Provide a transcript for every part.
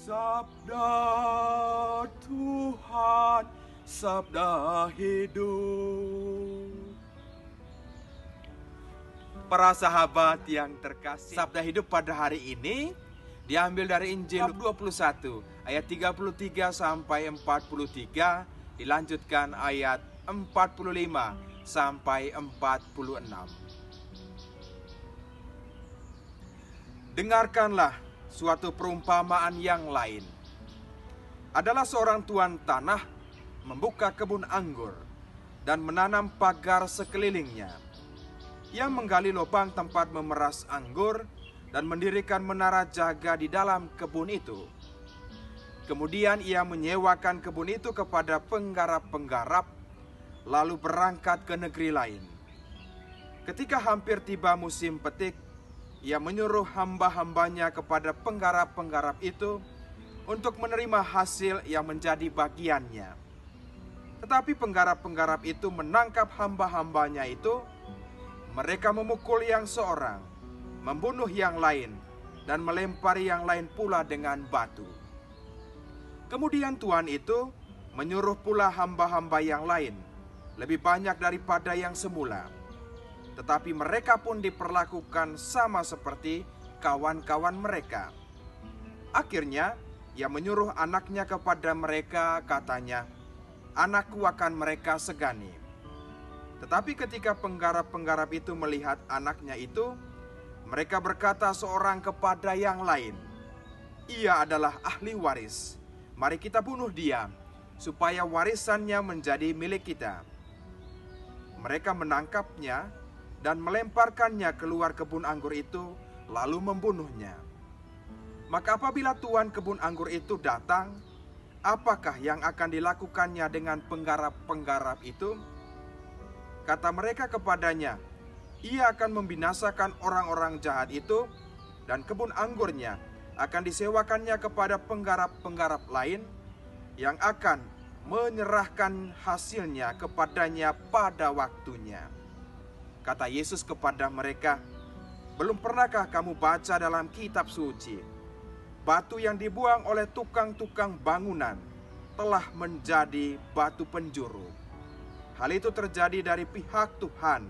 Sabda Tuhan, sabda hidup. Para sahabat yang terkasih, sabda hidup pada hari ini diambil dari Injil 21 ayat 33 sampai 43, dilanjutkan ayat 45 sampai 46. Dengarkanlah suatu perumpamaan yang lain. Adalah seorang tuan tanah membuka kebun anggur dan menanam pagar sekelilingnya. Ia menggali lubang tempat memeras anggur dan mendirikan menara jaga di dalam kebun itu. Kemudian ia menyewakan kebun itu kepada penggarap-penggarap, lalu berangkat ke negeri lain. Ketika hampir tiba musim petik, ia menyuruh hamba-hambanya kepada penggarap-penggarap itu untuk menerima hasil yang menjadi bagiannya. Tetapi penggarap-penggarap itu menangkap hamba-hambanya itu. Mereka memukul yang seorang, membunuh yang lain, dan melempari yang lain pula dengan batu. Kemudian tuan itu menyuruh pula hamba-hamba yang lain, lebih banyak daripada yang semula. Tetapi mereka pun diperlakukan sama seperti kawan-kawan mereka. Akhirnya, ia menyuruh anaknya kepada mereka, katanya, "Anakku akan mereka segani." Tetapi ketika penggarap-penggarap itu melihat anaknya itu, mereka berkata seorang kepada yang lain, "Ia adalah ahli waris. Mari kita bunuh dia, supaya warisannya menjadi milik kita." Mereka menangkapnya dan melemparkannya keluar kebun anggur itu, lalu membunuhnya. Maka apabila tuan kebun anggur itu datang, apakah yang akan dilakukannya dengan penggarap-penggarap itu? Kata mereka kepadanya, "Ia akan membinasakan orang-orang jahat itu, dan kebun anggurnya akan disewakannya kepada penggarap-penggarap lain yang akan menyerahkan hasilnya kepadanya pada waktunya." Kata Yesus kepada mereka, "Belum pernahkah kamu baca dalam kitab suci, batu yang dibuang oleh tukang-tukang bangunan telah menjadi batu penjuru? Hal itu terjadi dari pihak Tuhan,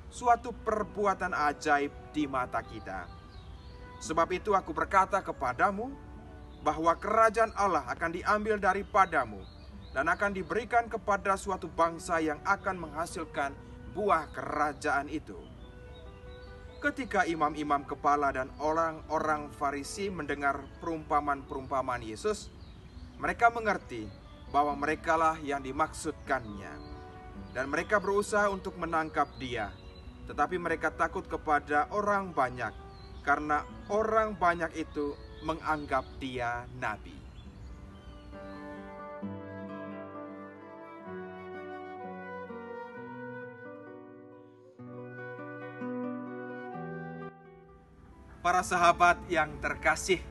suatu perbuatan ajaib di mata kita. Sebab itu aku berkata kepadamu, bahwa kerajaan Allah akan diambil daripadamu dan akan diberikan kepada suatu bangsa yang akan menghasilkan buah kerajaan itu." Ketika imam-imam kepala dan orang-orang Farisi mendengar perumpamaan-perumpamaan Yesus, mereka mengerti bahwa merekalah yang dimaksudkannya. Dan mereka berusaha untuk menangkap dia. Tetapi mereka takut kepada orang banyak, karena orang banyak itu menganggap dia nabi. Para sahabat yang terkasih,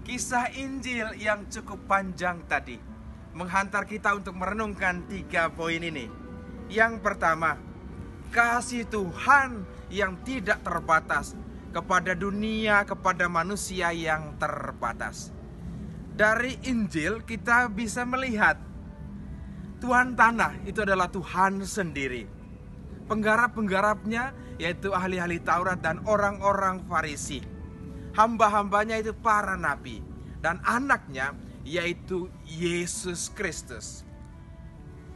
kisah Injil yang cukup panjang tadi menghantar kita untuk merenungkan 3 poin ini. Yang pertama, kasih Tuhan yang tidak terbatas kepada dunia, kepada manusia yang terbatas. Dari Injil kita bisa melihat tuan tanah itu adalah Tuhan sendiri. Penggarap-penggarapnya yaitu ahli-ahli Taurat dan orang-orang Farisi. Hamba-hambanya itu para nabi. Dan anaknya yaitu Yesus Kristus.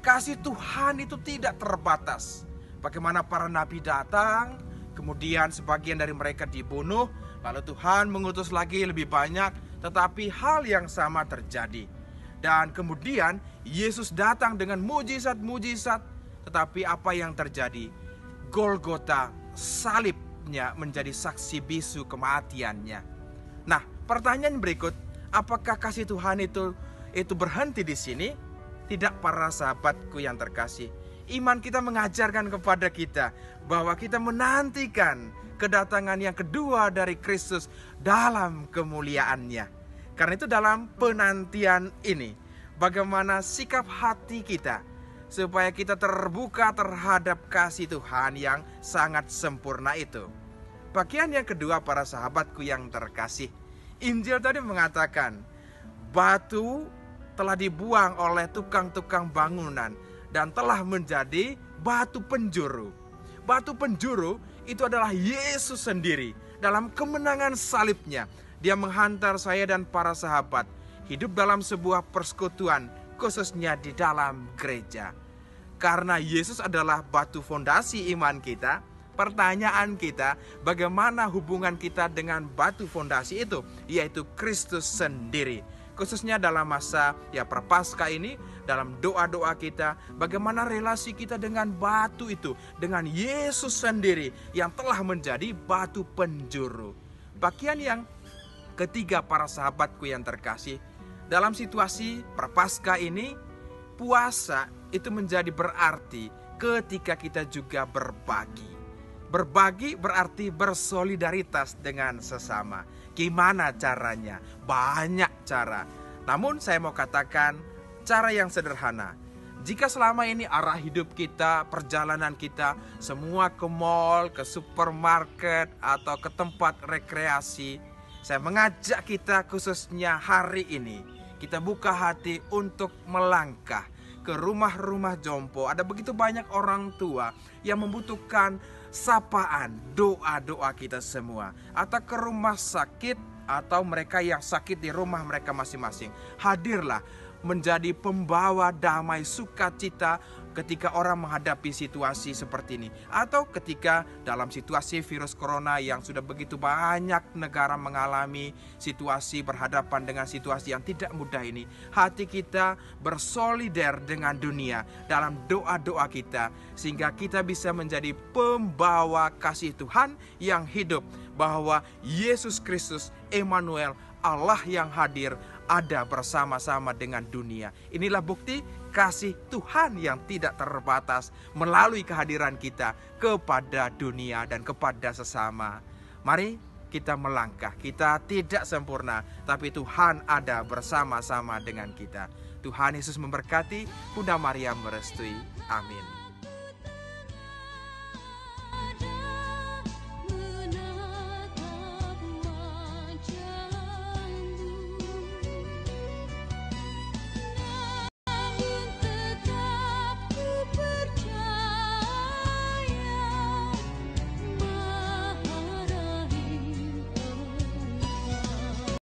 Kasih Tuhan itu tidak terbatas. Bagaimana para nabi datang, kemudian sebagian dari mereka dibunuh, lalu Tuhan mengutus lagi lebih banyak, tetapi hal yang sama terjadi. Dan kemudian Yesus datang dengan mujizat-mujizat, tetapi apa yang terjadi? Golgota, salibnya menjadi saksi bisu kematiannya. Nah, pertanyaan berikut, apakah kasih Tuhan itu berhenti di sini? Tidak, para sahabatku yang terkasih. Iman kita mengajarkan kepada kita bahwa kita menantikan kedatangan yang kedua dari Kristus dalam kemuliaannya. Karena itu dalam penantian ini, bagaimana sikap hati kita supaya kita terbuka terhadap kasih Tuhan yang sangat sempurna itu. Bagian yang kedua, para sahabatku yang terkasih, Injil tadi mengatakan batu telah dibuang oleh tukang-tukang bangunan dan telah menjadi batu penjuru. Batu penjuru itu adalah Yesus sendiri. Dalam kemenangan salibnya, dia menghantar saya dan para sahabat hidup dalam sebuah persekutuan, khususnya di dalam gereja. Karena Yesus adalah batu fondasi iman kita, pertanyaan kita, bagaimana hubungan kita dengan batu fondasi itu, yaitu Kristus sendiri. Khususnya dalam masa Prapaskah ini, dalam doa-doa kita, bagaimana relasi kita dengan batu itu, dengan Yesus sendiri yang telah menjadi batu penjuru. Bagian yang ketiga, para sahabatku yang terkasih, dalam situasi Prapaskah ini, puasa itu menjadi berarti ketika kita juga berbagi. Berbagi berarti bersolidaritas dengan sesama. Gimana caranya? Banyak cara. Namun saya mau katakan cara yang sederhana. Jika selama ini arah hidup kita, perjalanan kita, semua ke mall, ke supermarket, atau ke tempat rekreasi, saya mengajak kita khususnya hari ini, kita buka hati untuk melangkah ke rumah-rumah jompo. Ada begitu banyak orang tua yang membutuhkan sapaan, doa-doa kita semua. Atau ke rumah sakit, atau mereka yang sakit di rumah mereka masing-masing. Hadirlah menjadi pembawa damai sukacita ketika orang menghadapi situasi seperti ini. Atau ketika dalam situasi virus corona yang sudah begitu banyak negara mengalami situasi berhadapan dengan situasi yang tidak mudah ini. Hati kita bersolider dengan dunia dalam doa-doa kita. Sehingga kita bisa menjadi pembawa kasih Tuhan yang hidup. Bahwa Yesus Kristus, Emmanuel, Allah yang hadir, ada bersama-sama dengan dunia. Inilah bukti kasih Tuhan yang tidak terbatas melalui kehadiran kita kepada dunia dan kepada sesama. Mari kita melangkah. Kita tidak sempurna, tapi Tuhan ada bersama-sama dengan kita. Tuhan Yesus memberkati, Bunda Maria merestui. Amin.